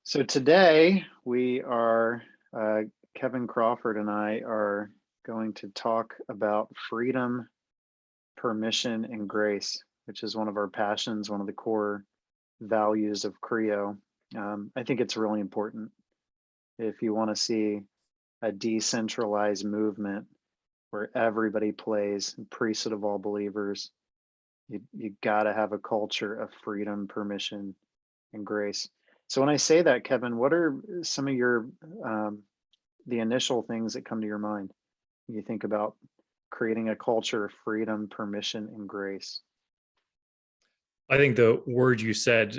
So today we are, Kevin Crawford and I are going to talk about freedom, permission, and grace, which is one of our passions, one of the core values of Creo. I think it's really important if you want to see a decentralized movement where everybody plays, priesthood of all believers. You got to have a culture of freedom, permission, and grace. So when I say that, Kevin, what are some of your um, the initial things that come to your mind when you think about creating a culture of freedom, permission, and grace? I think the word you said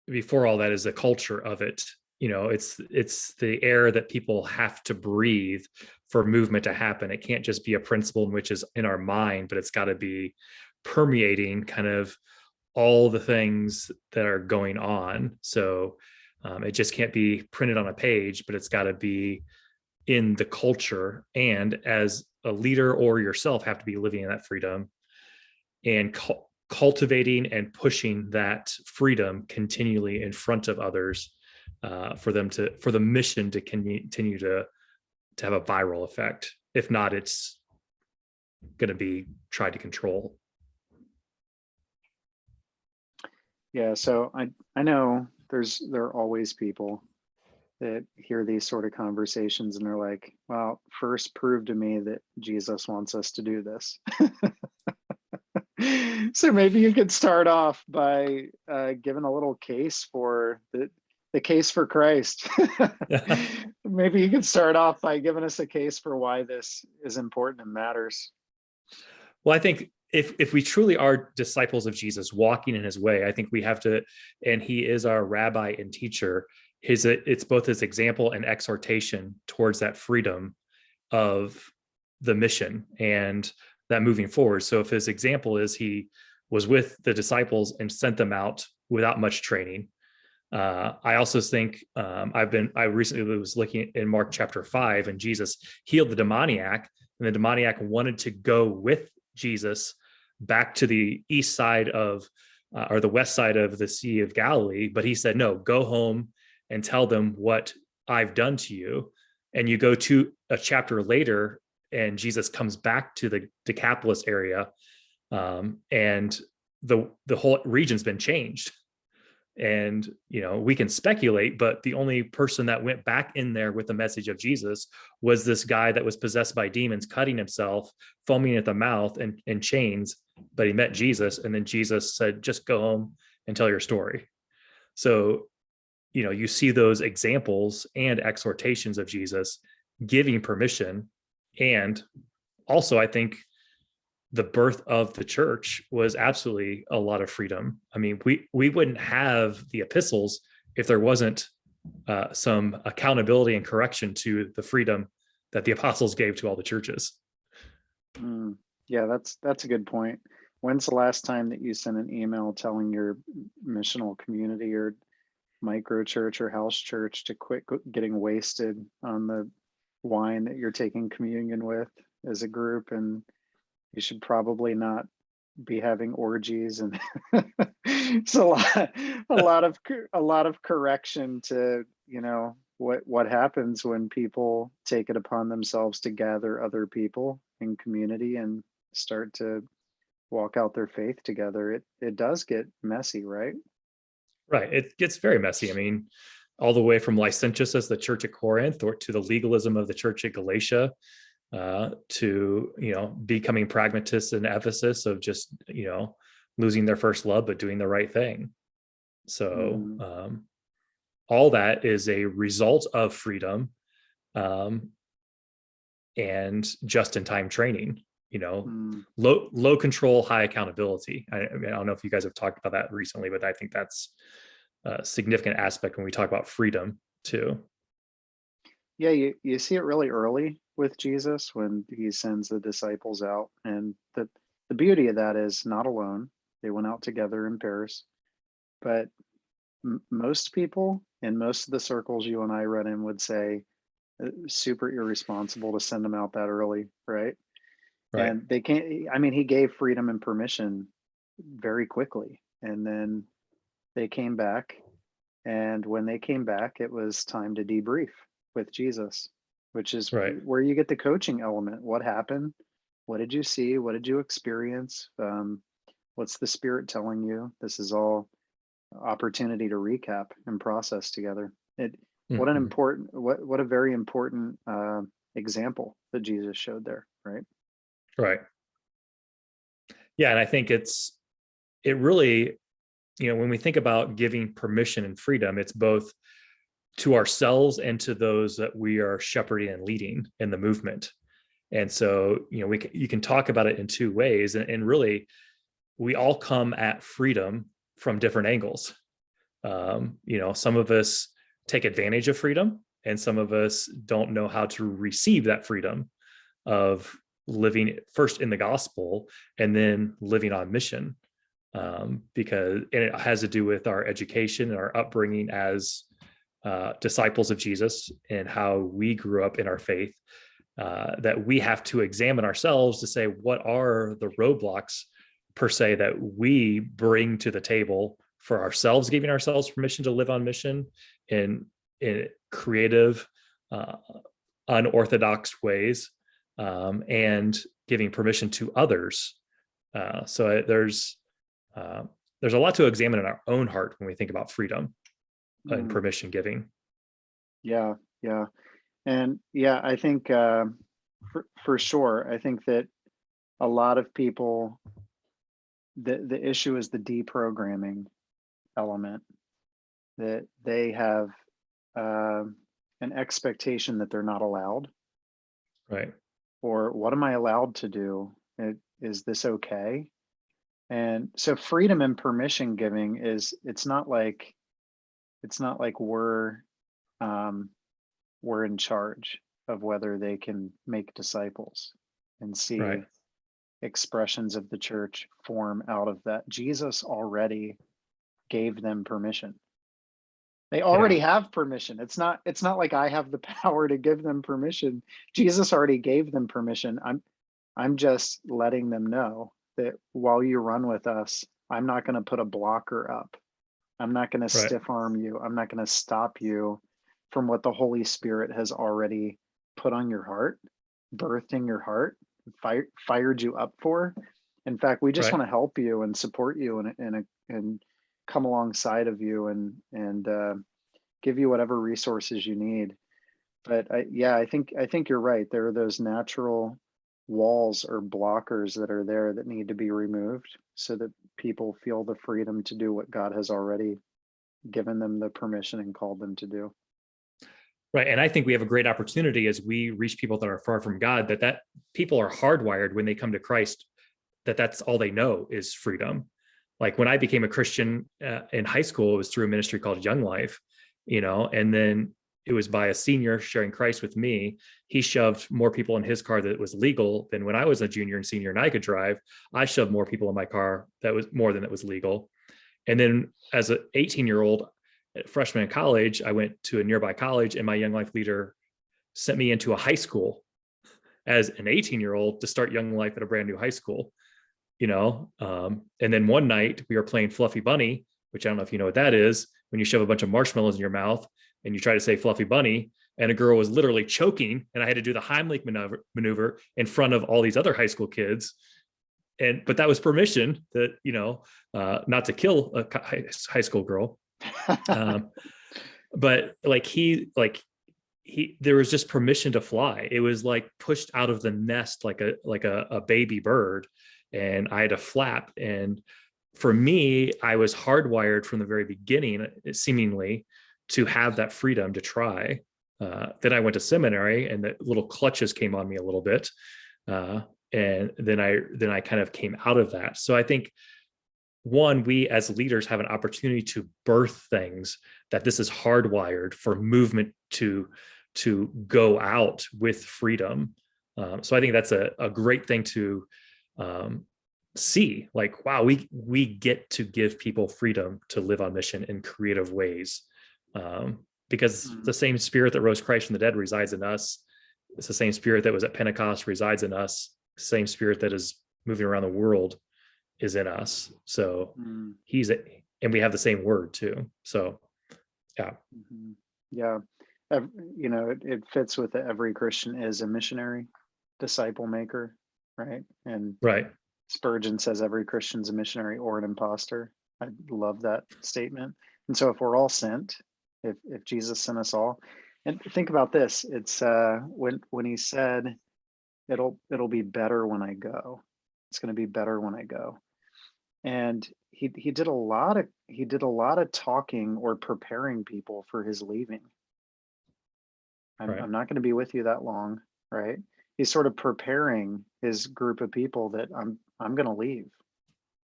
before all that is the culture of it. It's the air that people have to breathe for movement to happen. It can't just be a principle in which is in our mind, but it's got to be permeating kind of all the things that are going on. So it just can't be printed on a page, but it's got to be in the culture. And as a leader or yourself have to be living in that freedom and cultivating and pushing that freedom continually in front of others for the mission to continue to have a viral effect. If not, it's going to be tried to control. Yeah, so I know there are always people that hear these sort of conversations and they're like, well, first prove to me that Jesus wants us to do this. So maybe you could start off by giving a little case for the case for Christ. Maybe you could start off by giving us a case for why this is important and matters. Well, I think if we truly are disciples of Jesus, walking in his way, I think we have to, and he is our rabbi and teacher. It's both his example and exhortation towards that freedom of the mission and that moving forward. So if his example is he was with the disciples and sent them out without much training. I also think I recently was looking in Mark chapter 5, and Jesus healed the demoniac, and the demoniac wanted to go with Jesus back to the east side of or the west side of the Sea of Galilee, but he said, no, go home and tell them what I've done to you. And you go to a chapter later, and Jesus comes back to the Decapolis area, and the whole region's been changed. And we can speculate, but the only person that went back in there with the message of Jesus was this guy that was possessed by demons, cutting himself, foaming at the mouth, and in chains. But he met Jesus, and then Jesus said, just go home and tell your story. So you see those examples and exhortations of Jesus giving permission. And also, I think the birth of the church was absolutely a lot of freedom. I mean, we wouldn't have the epistles if there wasn't some accountability and correction to the freedom that the apostles gave to all the churches. Yeah, that's a good point. When's the last time that you sent an email telling your missional community or microchurch or house church to quit getting wasted on the wine that you're taking communion with as a group, and you should probably not be having orgies? And it's a lot of correction to what happens when people take it upon themselves to gather other people in community and start to walk out their faith together. It does get messy, right? Right. It gets very messy. I mean, all the way from licentious as the church at Corinth or to the legalism of the church at Galatia, to becoming pragmatists in Ephesus of just losing their first love but doing the right thing. So all that is a result of freedom and just in time training. Low control, high accountability. I don't know if you guys have talked about that recently, but I think that's a significant aspect when we talk about freedom too. Yeah, you see it really early with Jesus when he sends the disciples out. And the beauty of that is not alone. They went out together in pairs. But most people in most of the circles you and I run in would say super irresponsible to send them out that early, right? Right. And they can't, I mean, he gave freedom and permission very quickly. And then they came back And when they came back, it was time to debrief with Jesus, which is Right. where you get the coaching element. What happened? What did you see? What did you experience? What's the Spirit telling you? This is all opportunity to recap and process together. What an Mhm. important, what a very important example that Jesus showed there, right? Right. Yeah. And I think it really, when we think about giving permission and freedom, it's both to ourselves and to those that we are shepherding and leading in the movement. And so, you can talk about it in two ways. And really, we all come at freedom from different angles. Some of us take advantage of freedom, and some of us don't know how to receive that freedom of living first in the gospel and then living on mission. Because it has to do with our education and our upbringing as disciples of Jesus and how we grew up in our faith, that we have to examine ourselves to say, what are the roadblocks per se that we bring to the table for ourselves, giving ourselves permission to live on mission in creative, unorthodox ways, and giving permission to others. So there's a lot to examine in our own heart when we think about freedom and Mm, permission giving. yeah, yeah. And yeah, I think for sure, I think that a lot of people, the issue is the deprogramming element, that they have an expectation that they're not allowed, Right. or what am I allowed to do? Is this okay? And so freedom and permission giving it's not like um, we're in charge of whether they can make disciples and Right. see expressions of the church form out of that. Jesus already gave them permission. They Yeah. already have permission. It's not like I have the power to give them permission. Jesus already gave them permission. I'm just letting them know that while you run with us, I'm not going to put a blocker up. I'm not going to Right. stiff arm you. I'm not going to stop you from what the Holy Spirit has already put on your heart, birthed in your heart, fired you up for. In fact, we just Right. want to help you and support you and come alongside of you and give you whatever resources you need. But I think you're right. There are those natural walls or blockers that are there that need to be removed so that people feel the freedom to do what God has already given them the permission and called them to do. Right. And I think we have a great opportunity as we reach people that are far from God, that people are hardwired when they come to Christ, that's all they know is freedom. Like when I became a Christian in high school, it was through a ministry called Young Life, and then it was by a senior sharing Christ with me. He shoved more people in his car that was legal than when I was a junior and senior and I could drive. I shoved more people in my car that was more than it was legal. And then as an 18-year-old freshman in college, I went to a nearby college, and my Young Life leader sent me into a high school as an 18-year-old to start Young Life at a brand new high school. And then one night we were playing Fluffy Bunny, which I don't know if you know what that is, when you shove a bunch of marshmallows in your mouth and you try to say Fluffy Bunny, and a girl was literally choking, and I had to do the Heimlich maneuver in front of all these other high school kids. But that was permission that, not to kill a high school girl. But there was just permission to fly. It was like pushed out of the nest like a baby bird, and I had to flap. And for me, I was hardwired from the very beginning, seemingly, to have that freedom to try. Then I went to seminary, and the little clutches came on me a little bit, and then I kind of came out of that. So I think, one, we as leaders have an opportunity to birth things that this is hardwired for movement to go out with freedom. So I think that's a great thing to see. Like, wow, we get to give people freedom to live on mission in creative ways, because the same Spirit that rose Christ from the dead resides in us. It's the same Spirit that was at Pentecost resides in us. Same Spirit that is moving around the world is in us. So and we have the same word too. So Yeah. Mhm. Yeah. It fits with the every Christian is a missionary, disciple maker, right? And Right. Spurgeon says every Christian's a missionary or an imposter. I love that statement. And so if we're all sent, if Jesus sent us all, and think about this, it's when he said it'll be better when I go. It's going to be better when I go. And he did a lot of talking or preparing people for his leaving. Right. I'm not going to be with you that long, right? He's sort of preparing his group of people that I'm going to leave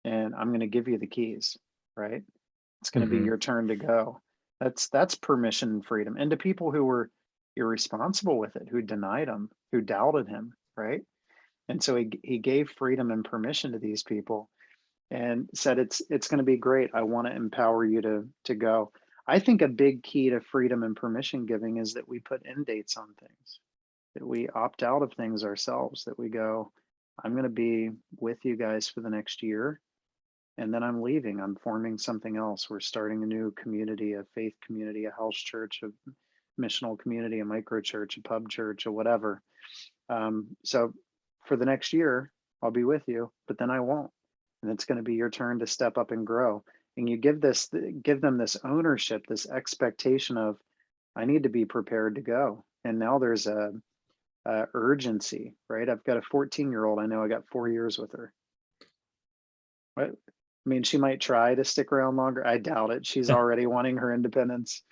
and I'm going to give you the keys, right? It's going to be Hmm. your turn to go. That's permission and freedom. And to people who were irresponsible with it, who denied him, who doubted him, right? And so he gave freedom and permission to these people and said it's going to be great. I want to empower you to go. I think a big key to freedom and permission giving is that we put end dates on things, that we opt out of things ourselves, that we go, I'm going to be with you guys for the next year, and then I'm leaving. I'm forming something else. We're starting a new community, a faith community, a house church, a missional community, a microchurch, a pub church, or whatever. So for the next year, I'll be with you, but then I won't. And it's going to be your turn to step up and grow. And you give them this ownership, this expectation of, I need to be prepared to go. And now there's a urgency, right? I've got a 14-year-old. I know I got 4 years with her. Right? I mean, she might try to stick around longer. I doubt it. She's already wanting her independence.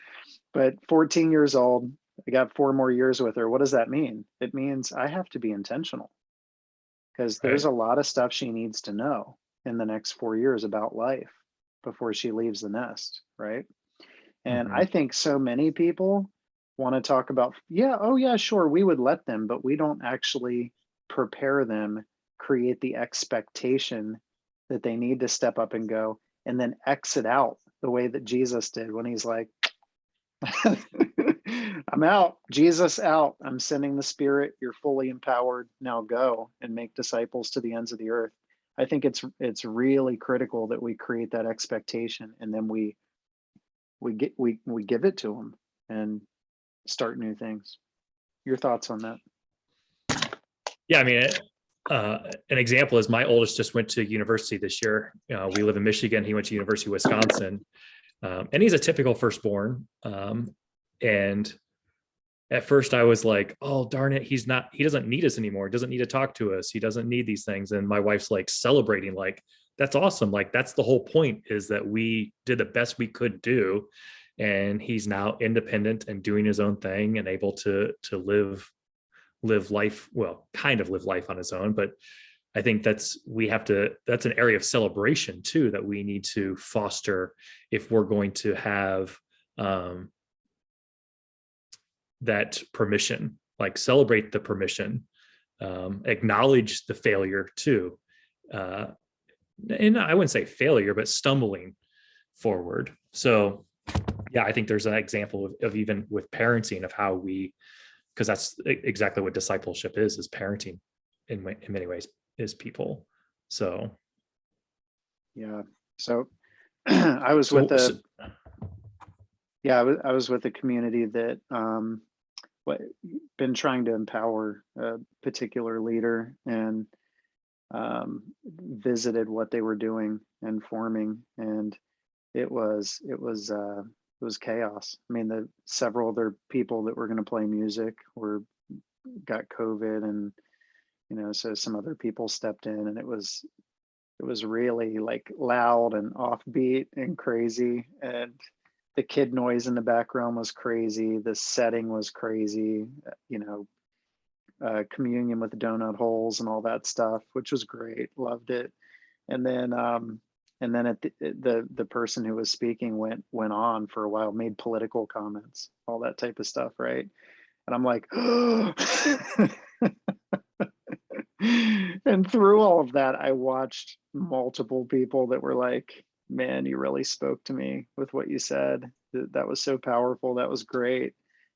But 14 years old, I got 4 more years with her. What does that mean? It means I have to be intentional because there's Right. a lot of stuff she needs to know in the next 4 years about life before she leaves the nest, right? And Hmm. I think so many people want to talk about, yeah, oh yeah, sure, we would let them, but we don't actually prepare them, create the expectation that they need to step up and go, and then exit out the way that Jesus did when he's like, I'm out, Jesus out. I'm sending the Spirit. You're fully empowered. Now go and make disciples to the ends of the earth. I think it's really critical that we create that expectation and then we give it to them and start new things. Your thoughts on that? Yeah. I mean, an example is my oldest just went to university this year. We live in Michigan. He went to University of Wisconsin, and he's a typical firstborn. And at first I was like, oh, darn it. He doesn't need us anymore. He doesn't need to talk to us. He doesn't need these things. And my wife's like celebrating, like, that's awesome. Like, that's the whole point, is that we did the best we could do. And he's now independent and doing his own thing and able to live life, well, kind of live life on his own. But I think that's an area of celebration too, that we need to foster if we're going to have um, that permission, like celebrate the permission, acknowledge the failure too. Uh, and I wouldn't say failure, but stumbling forward. So yeah, I think there's an example of even with parenting of how we, because that's exactly what discipleship is parenting in many ways, is people. So, Yeah. So I was with so, so a yeah, I was with a community that what been trying to empower a particular leader and visited what they were doing and forming, and it was chaos. I mean, the several other people that were going to play music were got COVID, and so some other people stepped in, and it was really like loud and offbeat and crazy, and the kid noise in the background was crazy. The setting was crazy. Communion with donut holes and all that stuff, which was great. Loved it. And then at the person who was speaking went on for a while, made political comments, all that type of stuff, right? And I'm like, and through all of that, I watched multiple people that were like, man, you really spoke to me with what you said. That was so powerful. That was great.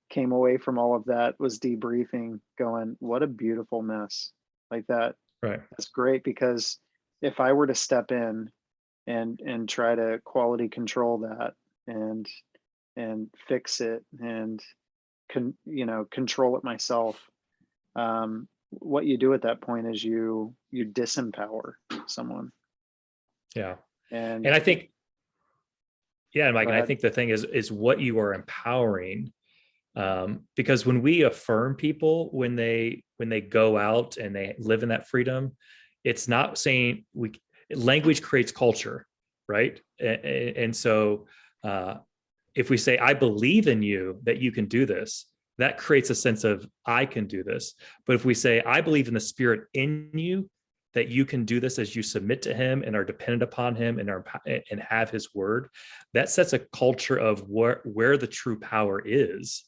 Came away from all of that, was debriefing, going, what a beautiful mess. Like that. right. That's great, because if I were to step in and try to quality control that and fix it and control it myself. What you do at that point is you disempower someone. Yeah. And And I think, yeah, Mike, go and I ahead. think the thing is what you are empowering. Because when we affirm people, when they go out and they live in that freedom, it's not saying language creates culture, right? And so if we say, I believe in you that you can do this, that creates a sense of I can do this. But if we say, I believe in the Spirit in you that you can do this as you submit to him and are dependent upon him and have his word, that sets a culture of where the true power is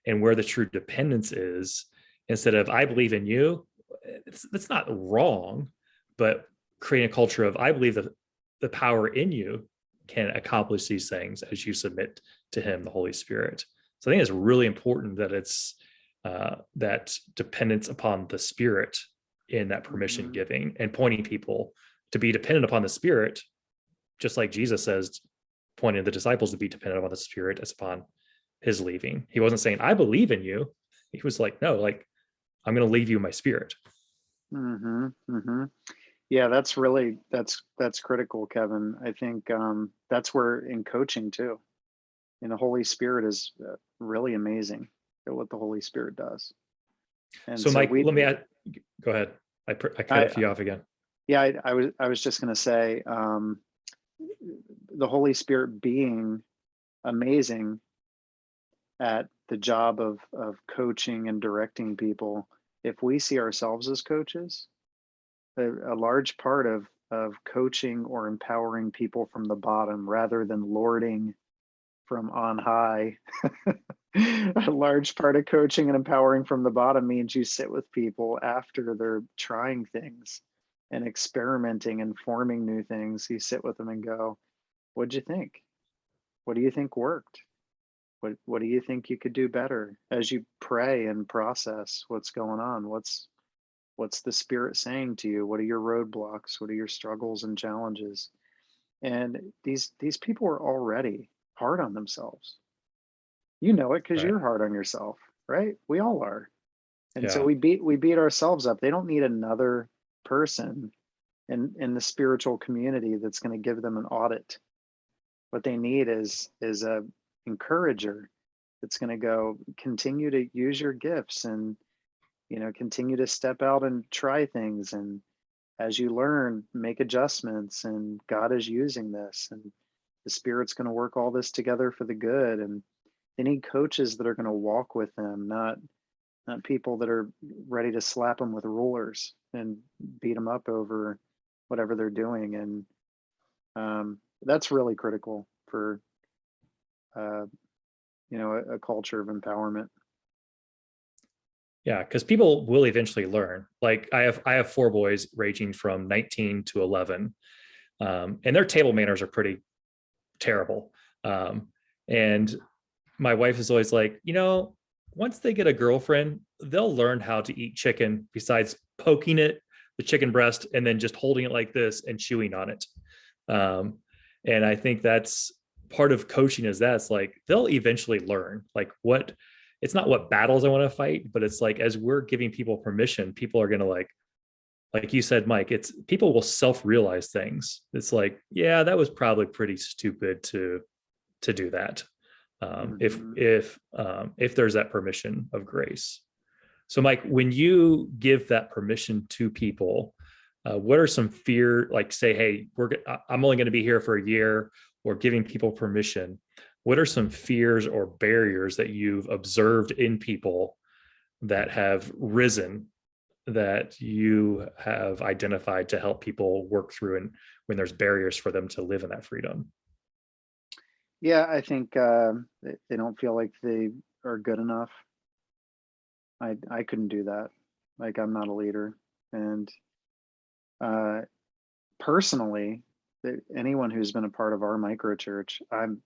and where the true dependence is. Instead of I believe in you, it's not wrong, but creating a culture of I believe that the power in you can accomplish these things as you submit to him, the Holy Spirit. So I think it's really important that it's that dependence upon the Spirit in that permission giving and pointing people to be dependent upon the Spirit, just like Jesus says, pointing the disciples to be dependent upon the Spirit as upon his leaving. He wasn't saying, I believe in you. He was like, no, like, I'm going to leave you my Spirit. Yeah, that's critical, Kevin. I think that's where in coaching too, the Holy Spirit is really amazing at what the Holy Spirit does. And So, so Mike, let me add, go ahead. I cut you off again. Yeah, I was just going to say, the Holy Spirit being amazing at the job of coaching and directing people. If we see ourselves as coaches, a large part of coaching or empowering people from the bottom rather than lording from on high. A large part of coaching and empowering from the bottom means you sit with people after they're trying things and experimenting and forming new things. You sit with them and go, what'd you think? What do you think worked? What do you think you could do better? As you pray and process what's going on, what's the Spirit saying to you? What are your roadblocks? What are your struggles and challenges? And these people are already hard on themselves. You know it because Right. you're hard on yourself, right? We all are. And so Yeah. we beat ourselves up. They don't need another person in the spiritual community that's going to give them an audit. What they need is a encourager that's going to go continue to use your gifts and continue to step out and try things, and as you learn, make adjustments, and God is using this, and the Spirit's going to work all this together for the good. And they need coaches that are going to walk with them, not people that are ready to slap them with rulers and beat them up over whatever they're doing. And that's really critical for a culture of empowerment. Yeah, because people will eventually learn. Like I have 4 boys ranging from 19 to 11, and their table manners are pretty terrible. And my wife is always like, once they get a girlfriend, they'll learn how to eat chicken besides poking it, the chicken breast, and then just holding it like this and chewing on it. And I think that's part of coaching is that it's like they'll eventually learn like it's not what battles I want to fight, but it's like as we're giving people permission, people are going to like you said, Mike, it's people will self-realize things. It's like, yeah, that was probably pretty stupid to do that. If there's that permission of grace. So Mike, when you give that permission to people, what are some fear, like say, hey, I'm only going to be here for a year, or giving people permission, what are some fears or barriers that you've observed in people that have risen that you have identified to help people work through and when there's barriers for them to live in that freedom? Yeah, I think they don't feel like they are good enough. I couldn't do that. Like, I'm not a leader. And personally, anyone who's been a part of our microchurch, I'm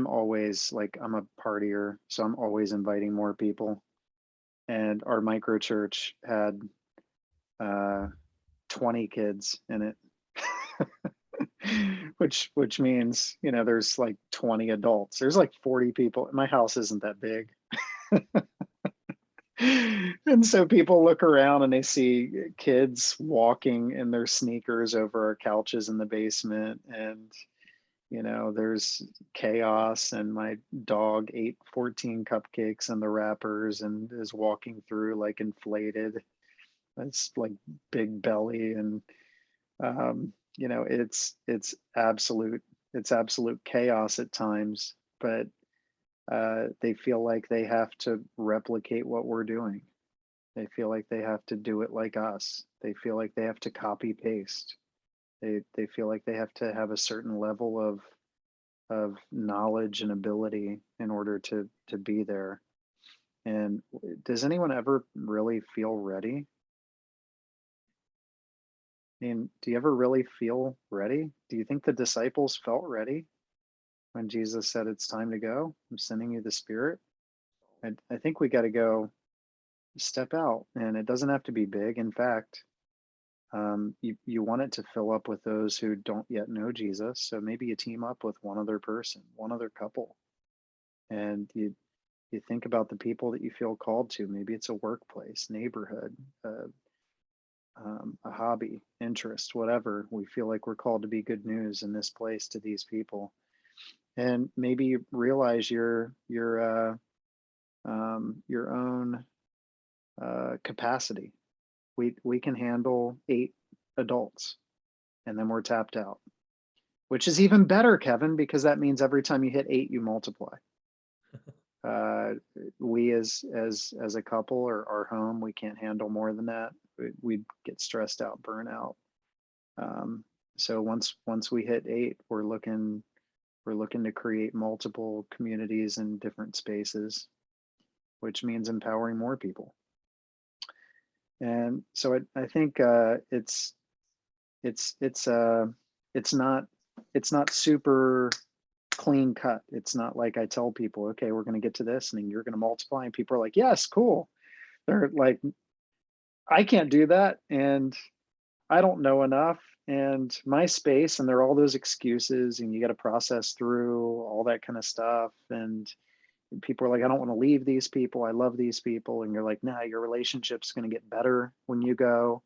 always like, I'm a partier, so I'm always inviting more people. And our microchurch had 20 kids in it. which means, there's like 20 adults. There's like 40 people. My house isn't that big. And so people look around and they see kids walking in their sneakers over our couches in the basement. And, there's chaos. And my dog ate 14 cupcakes in the wrappers and is walking through like inflated. It's like big belly. And, it's absolute chaos at times. But they feel like they have to replicate what we're doing. They feel like they have to do it like us. They feel like they have to copy paste. They feel like they have to have a certain level of knowledge and ability in order to be there. And does anyone ever really feel ready? I mean, do you ever really feel ready? Do you think the disciples felt ready when Jesus said, "It's time to go. I'm sending you the Spirit"? I think we got to go step out, and it doesn't have to be big. In fact, you want it to fill up with those who don't yet know Jesus. So maybe you team up with one other person, one other couple, and you think about the people that you feel called to. Maybe it's a workplace, neighborhood, a hobby, interest, whatever. We feel like we're called to be good news in this place to these people, and maybe you realize your own capacity. We can handle 8 adults, and then we're tapped out, which is even better, Kevin, because that means every time you hit 8, you multiply. We as a couple or our home, we can't handle more than that. We'd get stressed out, burn out. So once we hit 8, we're looking to create multiple communities in different spaces, which means empowering more people. And so I think it's not super clean cut. It's not like I tell people, okay, we're going to get to this and then you're going to multiply, and people are like, yes, cool. They're like, I can't do that, and I don't know enough, and my space, and there are all those excuses, and you got to process through all that kind of stuff. And people are like, I don't want to leave these people. I love these people. And you're like, nah, your relationship's going to get better when you go,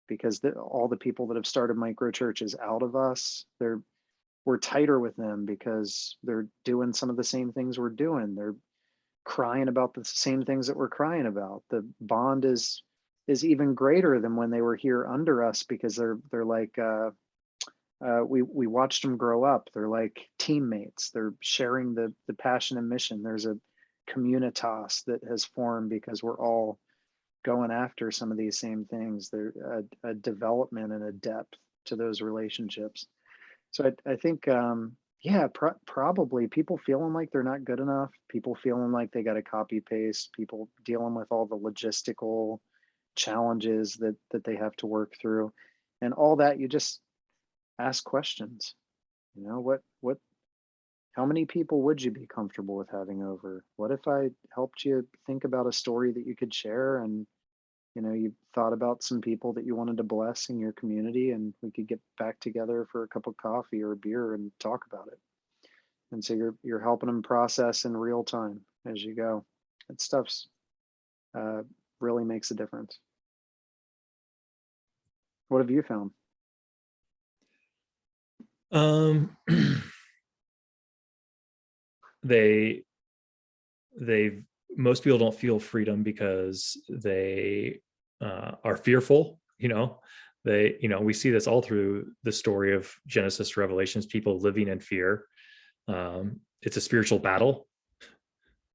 because all the people that have started microchurches out of us, we're tighter with them because they're doing some of the same things we're doing. They're crying about the same things that we're crying about. The bond is even greater than when they were here under us, because they're like, we watched them grow up. They're like teammates. They're sharing the passion and mission. There's a communitas that has formed because we're all going after some of these same things. There's a development and a depth to those relationships. So I think, probably people feeling like they're not good enough, people feeling like they got to copy paste, people dealing with all the logistical challenges that they have to work through, and all that. You just ask questions. How many people would you be comfortable with having over? What if I helped you think about a story that you could share, and you thought about some people that you wanted to bless in your community, and we could get back together for a cup of coffee or a beer and talk about it. And so you're helping them process in real time as you go. That stuff's really makes a difference. What have you found? They most people don't feel freedom because they are fearful. We see this all through the story of Genesis to Revelations, people living in fear. It's a spiritual battle.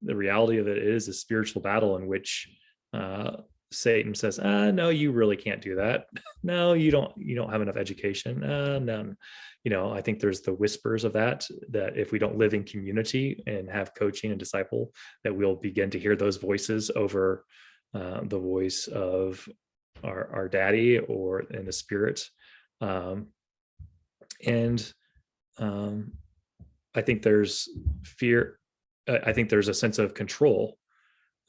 The reality of it is a spiritual battle in which Satan says, no, you really can't do that. No, you don't have enough education. No. I think there's the whispers of that if we don't live in community and have coaching and disciple, that we'll begin to hear those voices over the voice of our daddy or in the spirit. I think there's fear. I think there's a sense of control.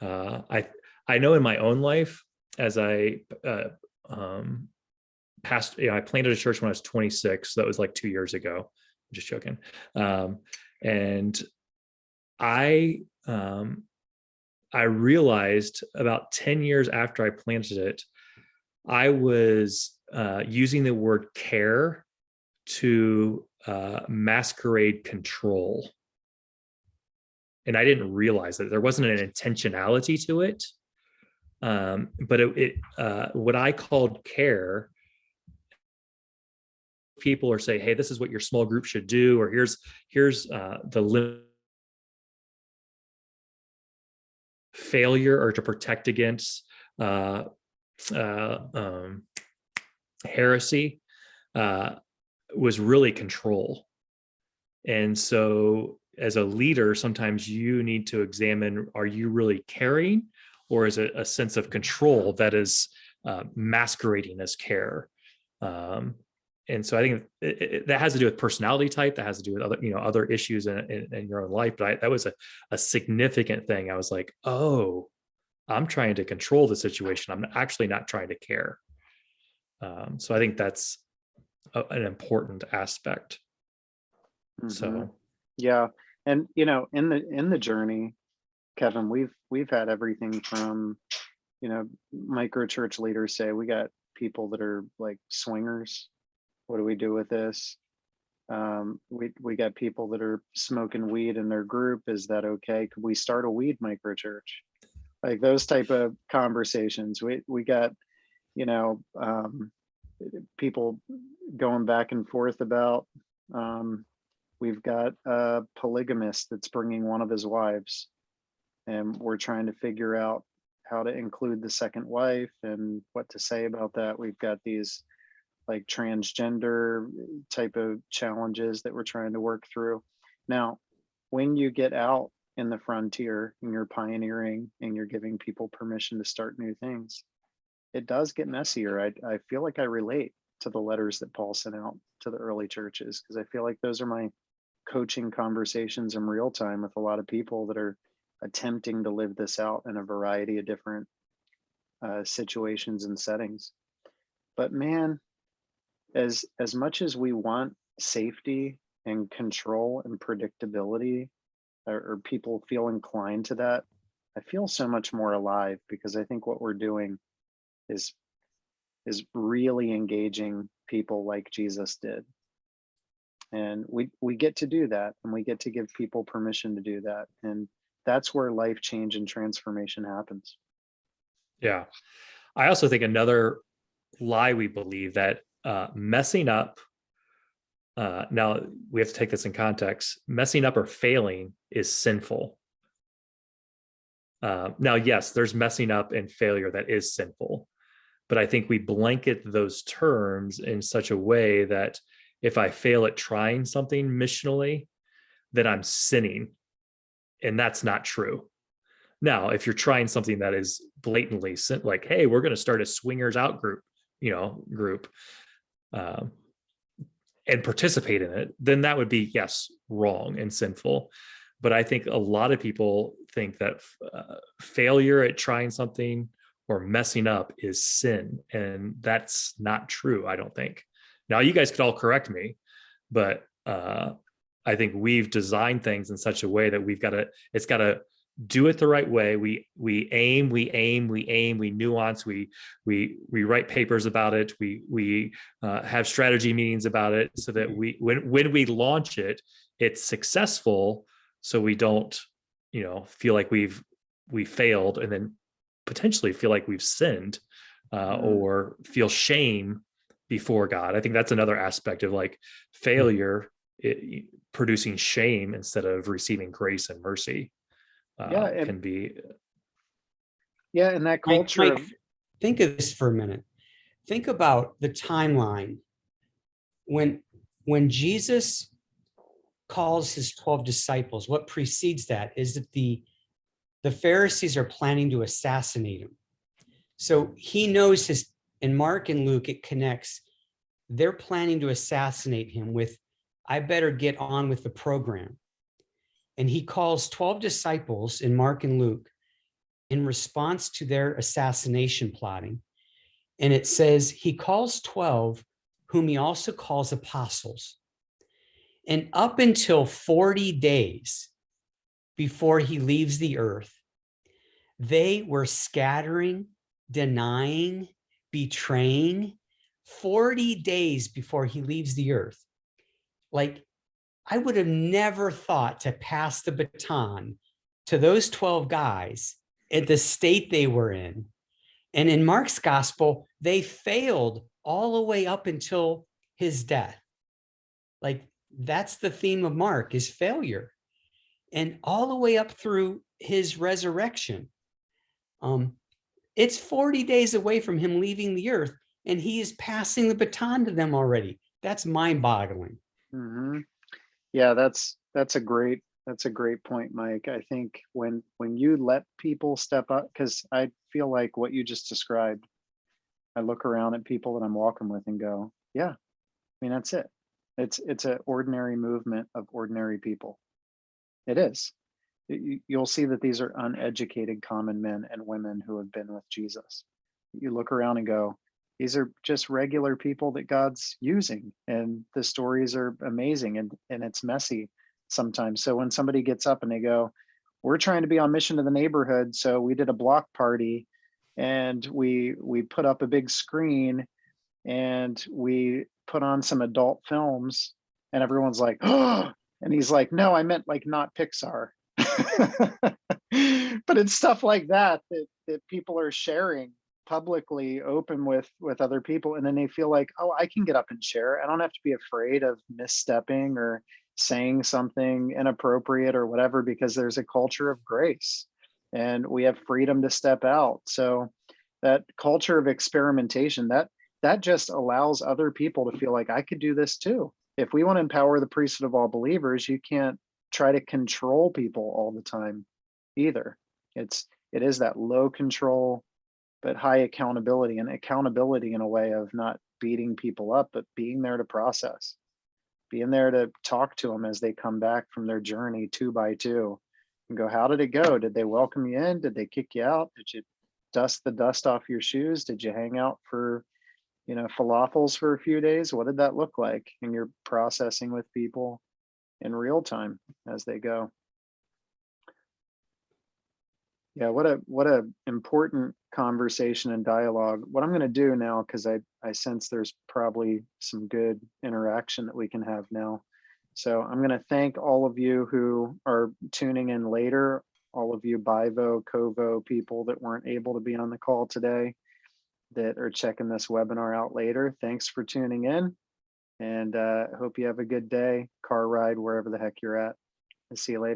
I know in my own life, as I I planted a church when I was 26. So that was like 2 years ago. I'm just joking. And I realized about 10 years after I planted it, I was using the word care to masquerade control. And I didn't realize that there wasn't an intentionality to it. But what I called care, people are saying, hey, this is what your small group should do, or here's the limit failure, or to protect against heresy, was really control. And so as a leader, sometimes you need to examine, are you really caring, or is it a sense of control that is masquerading as care? And so I think that has to do with personality type, that has to do with other issues in your own life. But that was a significant thing. I was like, oh, I'm trying to control the situation. I'm actually not trying to care. So I think that's an important aspect. Mm-hmm. So yeah, and in the journey, Kevin, we've had everything from microchurch leaders say, we got people that are like swingers. What do we do with this? We got people that are smoking weed in their group. Is that okay? Could we start a weed microchurch? Like those type of conversations. We got people going back and forth about. We've got a polygamist that's bringing one of his wives, and we're trying to figure out how to include the second wife and what to say about that. We've got these like transgender type of challenges that we're trying to work through. Now, when you get out in the frontier and you're pioneering and you're giving people permission to start new things, it does get messier. I feel like I relate to the letters that Paul sent out to the early churches, because I feel like those are my coaching conversations in real time with a lot of people that are attempting to live this out in a variety of different situations and settings. But man, as much as we want safety and control and predictability, or people feel inclined to that, I feel so much more alive, because I think what we're doing is really engaging people like Jesus did. And we get to do that, and we get to give people permission to do that. And that's where life change and transformation happens. Yeah. I also think another lie we believe, that messing up, now we have to take this in context, messing up or failing is sinful. Now, yes, there's messing up and failure that is sinful, but I think we blanket those terms in such a way that if I fail at trying something missionally, then I'm sinning. And that's not true. Now, if you're trying something that is blatantly sin, like, hey, we're going to start a swingers out group, and participate in it, then that would be, yes, wrong and sinful. But I think a lot of people think that failure at trying something or messing up is sin. And that's not true, I don't think. Now, you guys could all correct me, but I think we've designed things in such a way that it's got to do it the right way. We aim, we nuance, we write papers about it. We have strategy meetings about it, so that when we launch it, it's successful. So we don't, feel like we failed and then potentially feel like we've sinned, or feel shame before God. I think that's another aspect of like failure, producing shame instead of receiving grace and mercy. Can be. Yeah, and that culture. Mike, think of this for a minute. Think about the timeline when Jesus calls his 12 disciples. What precedes that is that the Pharisees are planning to assassinate him. So he knows in Mark and Luke, it connects. They're planning to assassinate him with, I better get on with the program. And he calls 12 disciples in Mark and Luke in response to their assassination plotting. And it says he calls 12, whom he also calls apostles. And up until 40 days before he leaves the earth, they were scattering, denying, betraying 40 days before he leaves the earth. Like, I would have never thought to pass the baton to those 12 guys at the state they were in. And in Mark's gospel, they failed all the way up until his death. Like, that's the theme of Mark, is failure. And all the way up through his resurrection. It's 40 days away from him leaving the earth, and he is passing the baton to them already. That's mind-boggling. Mm-hmm. Yeah, that's a great point, Mike. I think when you let people step up, because I feel like what you just described, I look around at people that I'm walking with and go, yeah, I mean, that's it. It's an ordinary movement of ordinary people. It is. You'll see that these are uneducated common men and women who have been with Jesus. You look around and go, these are just regular people that God's using, and the stories are amazing, and it's messy sometimes. So when somebody gets up and they go, we're trying to be on mission to the neighborhood, so we did a block party and we put up a big screen and we put on some adult films, and everyone's like, oh, and he's like, no, I meant like not Pixar. But it's stuff like that people are sharing publicly, open with other people, and then they feel like, oh, I can get up and share. I don't have to be afraid of misstepping or saying something inappropriate or whatever, because there's a culture of grace and we have freedom to step out. So that culture of experimentation, that just allows other people to feel like, I could do this too. If we want to empower the priesthood of all believers, you can't try to control people all the time either. It is that low control but high accountability, and accountability in a way of not beating people up, but being there to process, being there to talk to them as they come back from their journey 2 by 2 and go, how did it go? Did they welcome you in? Did they kick you out? Did you dust the dust off your shoes? Did you hang out for, falafels for a few days? What did that look like? And you're processing with people in real time as they go. Yeah, what a important conversation and dialogue. What I'm going to do now, because I sense there's probably some good interaction that we can have now. So I'm going to thank all of you who are tuning in later, all of you Bivo, Kovo people that weren't able to be on the call today, that are checking this webinar out later. Thanks for tuning in, and hope you have a good day, car ride, wherever the heck you're at. I'll see you later.